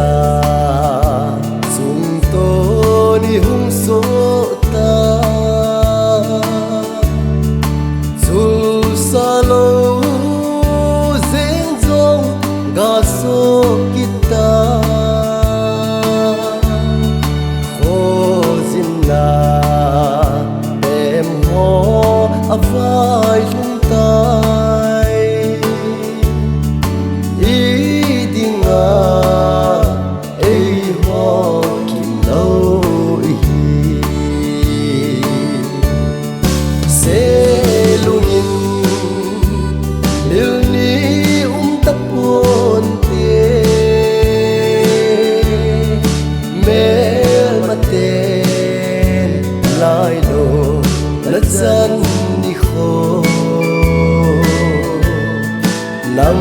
sa sung to ni hung so ta sul sa lo zeng zong ga so kita kho zin na em ho avai lung tai i dinga ei ho kim lo hi se lungin lil ni tapon te mel maten lai lo la zan ni kho nam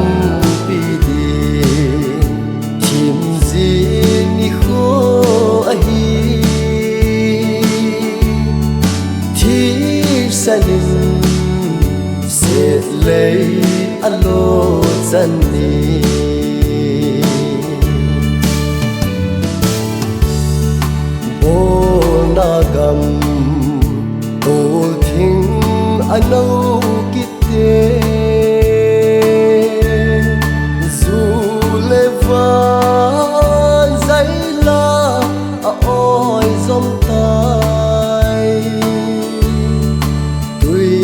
pi di chim zin ni kho a hi thi sanin se lei alo zan ni bo na gam to thing ano kite zu le van zai la a oi zom tai tui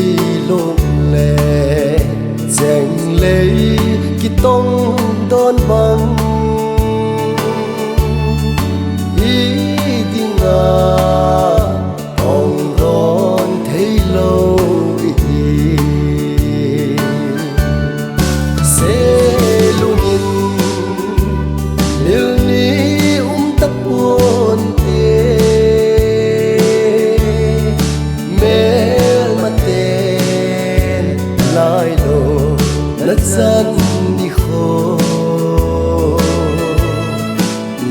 lom le zeng le ki tong don bang i dinga ong don thei lo se lungin lil ni tapon te mel maten lai lo la zan ni kho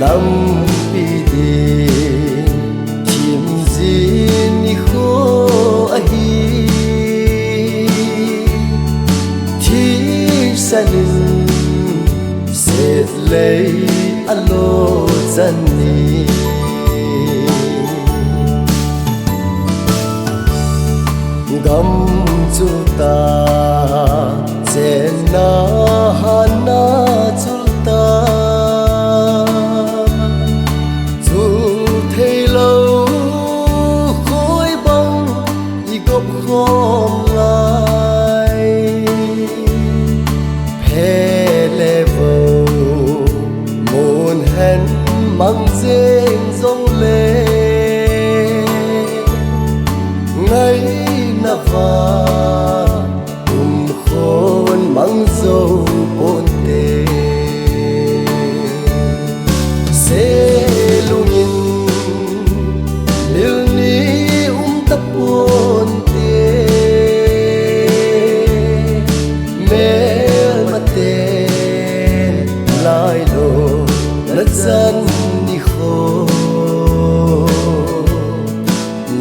nam pi di chim zin ni kho a hi thi sanin se lei alo zan ni gam chu ta chen na hana chul ta chul thei lo khoi bang i gop khom lai phe le vo mon hen mang zeng zong le ngay na va khôn mang dâu bồn tê se lungin lil ni tapon te mel maten lai lo la zan ni kho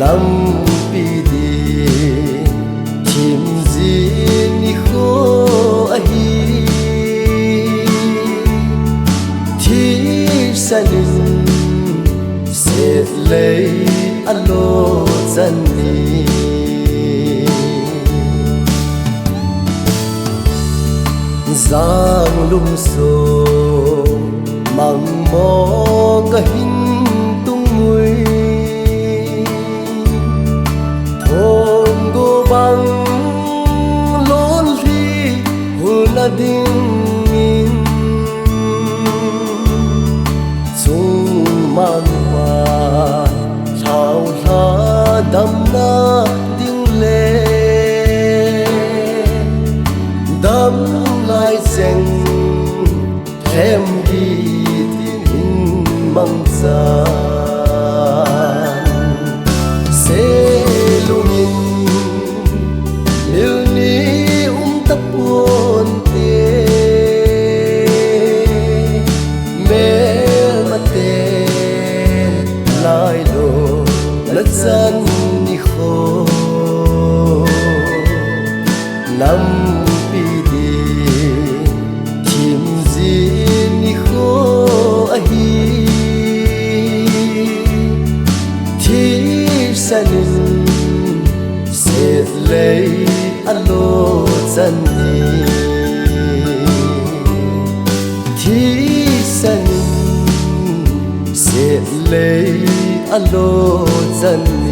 nam pi di chim zin ni kho a hi thi sanin se lei alo zan ni giang lum so mang mo ga hin tung mui thong go bang lon li hul na ding in chung mang wa thao tha dam na ding le dam lai seng em đi tin mang ra se lungin lil ni tapon te mel maten lai lo la zan ni kho nam pi di chim zin ni kho a hi chi sân sẽ lấy alo dần